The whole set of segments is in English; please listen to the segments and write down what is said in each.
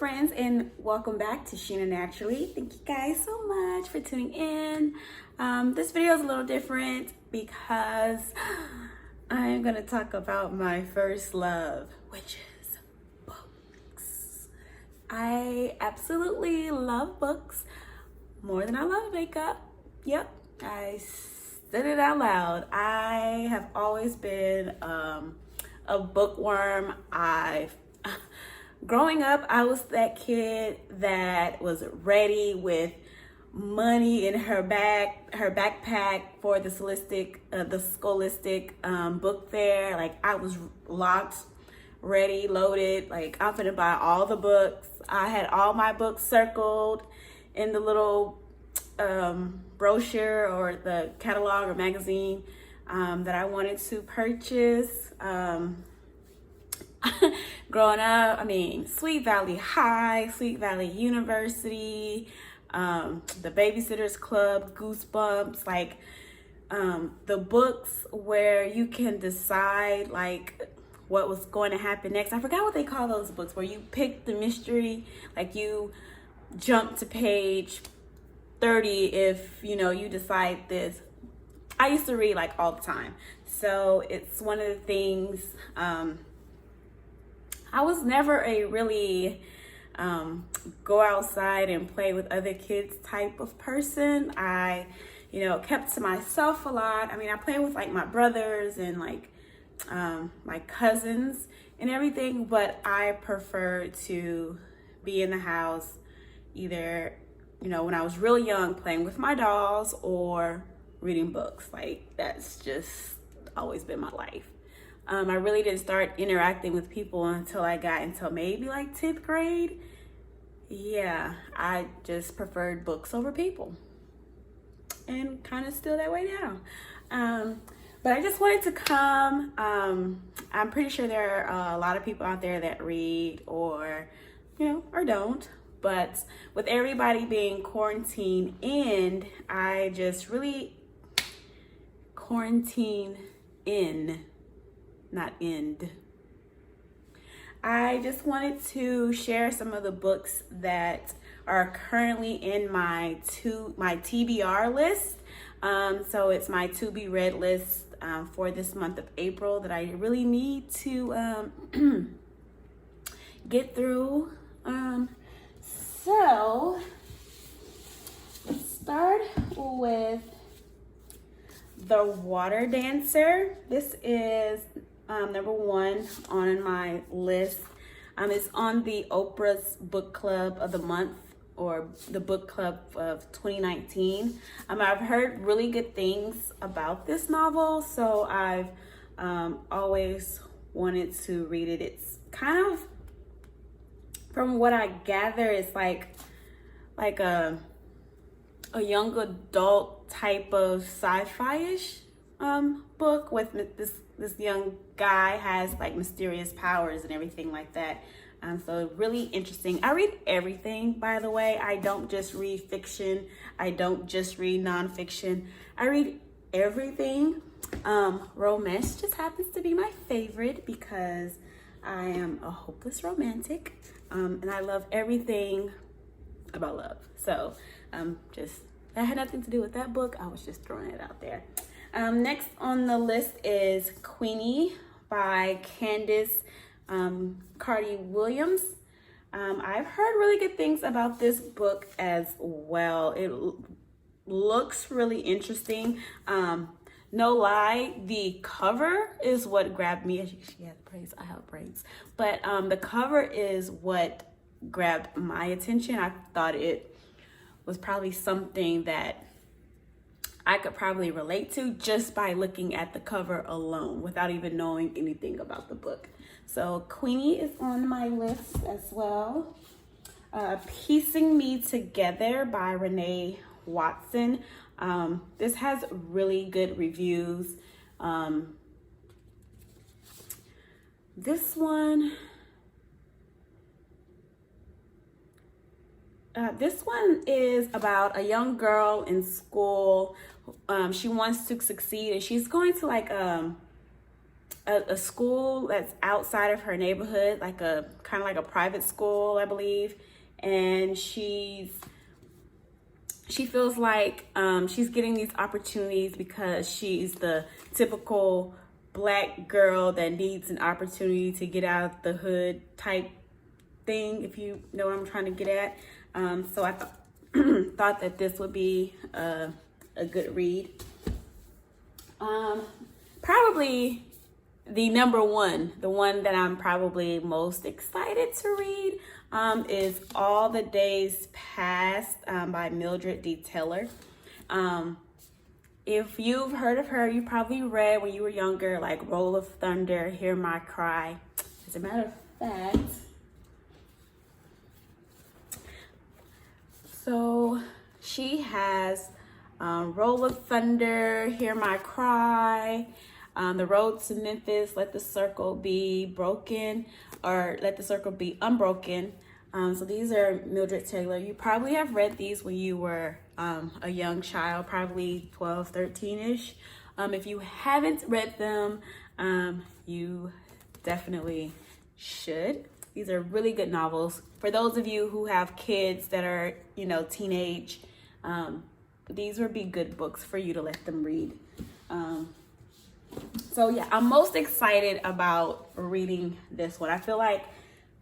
friends, and welcome back to Sheena Naturally. Thank you guys so much for tuning in. This video is a little different because I'm going to talk about my first love, which is books. I absolutely love books more than I love makeup. Yep, I said it out loud. I have always been a bookworm. Growing up, I was that kid that was ready with money in her backpack for the scholastic book fair. Like, I was locked, ready, loaded. Like, I'm gonna buy all the books. I had all my books circled in the little brochure or the catalog or magazine that I wanted to purchase. Growing up, Sweet Valley High, Sweet Valley University, the Babysitters Club, Goosebumps, like the books where you can decide like what was going to happen next. I forgot what they call those books, where you pick the mystery, like you jump to page 30 if you decide this. I used to read like all the time, so it's one of the things. I was never a really go outside and play with other kids type of person. I, kept to myself a lot. I played with like my brothers and like my cousins and everything, but I prefer to be in the house either, when I was really young, playing with my dolls or reading books. Like, that's just always been my life. I really didn't start interacting with people until I got into maybe like 10th grade. Yeah, I just preferred books over people, and kind of still that way now. But I just wanted to come. I'm pretty sure there are a lot of people out there that read or don't. But with everybody being quarantined in, I just really quarantine in. Not end. I just wanted to share some of the books that are currently in my TBR list. So it's my to be read list for this month of April that I really need to get through. So let's start with The Water Dancer. This is number one on my list. It's on the Oprah's Book Club of the Month, or the Book Club of 2019. I've heard really good things about this novel, so I've always wanted to read it. It's kind of, from what I gather, it's like a young adult type of sci-fi-ish book with this young guy has like mysterious powers and everything like that. So really interesting. I read everything, by the way. I don't just read fiction. I don't just read nonfiction. I read everything. Romance just happens to be my favorite because I am a hopeless romantic, and I love everything about love. So that had nothing to do with that book. I was just throwing it out there. Next on the list is Queenie by Candace Carty Williams. I've heard really good things about this book as well. It looks really interesting. No lie, the cover is what grabbed me. She has braids, I have braids. But the cover is what grabbed my attention. I thought it was probably something that I could probably relate to just by looking at the cover alone without even knowing anything about the book. So Queenie is on my list as well. Piecing Me Together by Renee Watson. This has really good reviews. This one is about a young girl in school. She wants to succeed, and she's going to like a school that's outside of her neighborhood, like a kind of like a private school, I believe. And she feels like she's getting these opportunities because she's the typical Black girl that needs an opportunity to get out of the hood type thing, if you know what I'm trying to get at. So I thought that this would be a good read. Probably the number one, the one that I'm probably most excited to read, is All the Days Past by Mildred D. Taylor. If you've heard of her, you probably read when you were younger, like Roll of Thunder, Hear My Cry. As a matter of fact, so she has Roll of Thunder, Hear My Cry, The Road to Memphis, Let the Circle Be Broken, or Let the Circle Be Unbroken. So these are Mildred Taylor. You probably have read these when you were a young child, probably 12, 13-ish. If you haven't read them, you definitely should. These are really good novels. For those of you who have kids that are, teenage, these would be good books for you to let them read. So yeah, I'm most excited about reading this one. I feel like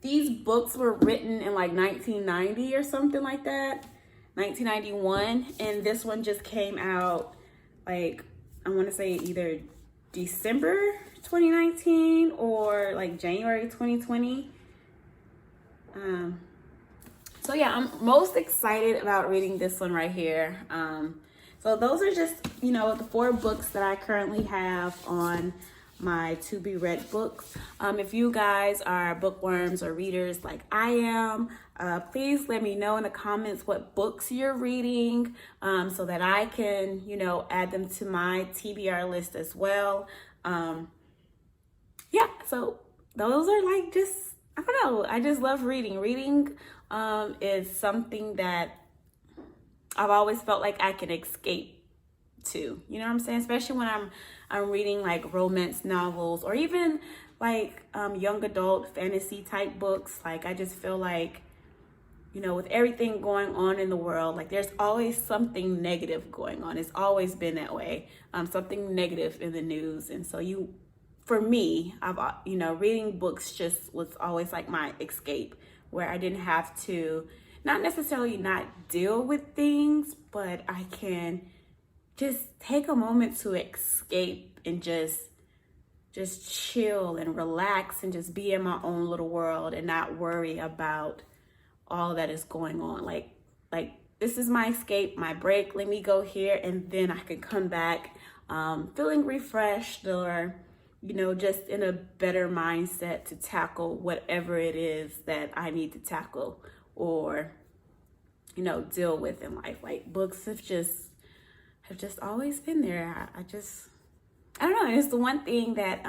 these books were written in like 1990 or something like that, 1991. And this one just came out like, I want to say either December 2019 or like January 2020. So yeah, I'm most excited about reading this one right here. So those are just, the 4 books that I currently have on my to be read books. If you guys are bookworms or readers like I am, please let me know in the comments what books you're reading, so that I can, add them to my TBR list as well. Yeah, so those are like just, I don't know, I just love reading. Reading is something that I've always felt like I can escape to, you know what I'm saying? Especially when I'm reading like romance novels or even like young adult fantasy type books. Like I just feel like, with everything going on in the world, like there's always something negative going on. It's always been that way. Something negative in the news. And so for me, I've, reading books just was always like my escape, where I didn't have to, not necessarily not deal with things, but I can just take a moment to escape and just chill and relax and just be in my own little world and not worry about all that is going on. Like this is my escape, my break. Let me go here, and then I can come back feeling refreshed, or just in a better mindset to tackle whatever it is that I need to tackle or, deal with in life. Like books have just always been there. I don't know. It's the one thing that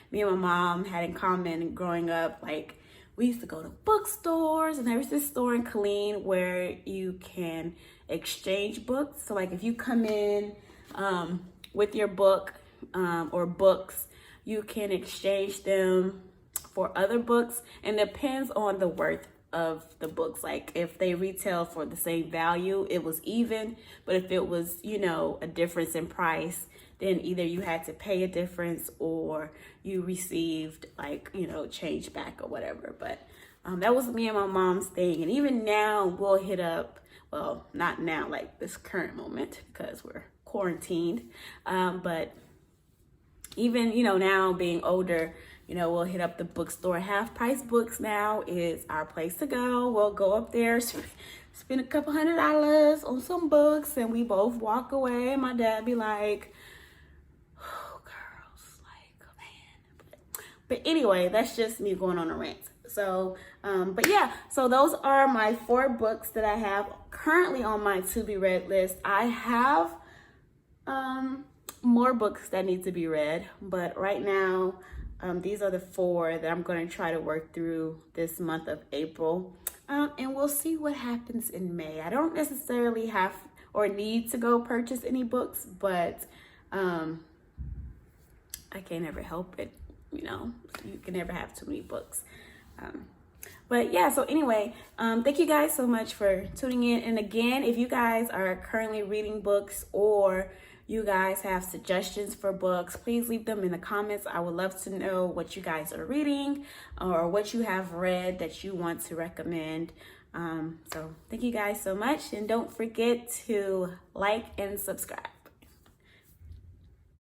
me and my mom had in common growing up. Like we used to go to bookstores, and there was this store in Killeen where you can exchange books. So like if you come in with your book or books, you can exchange them for other books, and it depends on the worth of the books. Like if they retail for the same value, it was even, but if it was, a difference in price, then either you had to pay a difference or you received like, change back or whatever. But that was me and my mom's thing. And even now we'll hit up, well, not now, like this current moment because we're quarantined, but even, now being older, we'll hit up the bookstore. Half Price Books now is our place to go. We'll go up there, spend a couple $100 on some books, and we both walk away. My dad be like, oh, girls, like, man. But anyway, that's just me going on a rant. So, but yeah, so those are my 4 books that I have currently on my to be read list. I have more books that need to be read, but right now these are the 4 that I'm going to try to work through this month of April, and we'll see what happens in May. I don't necessarily have or need to go purchase any books, but I can't ever help it you know, you can never have too many books. But yeah, so anyway, thank you guys so much for tuning in. And again, if you guys are currently reading books or you guys have suggestions for books, please leave them in the comments. I would love to know what you guys are reading or what you have read that you want to recommend. So thank you guys so much. And don't forget to like and subscribe.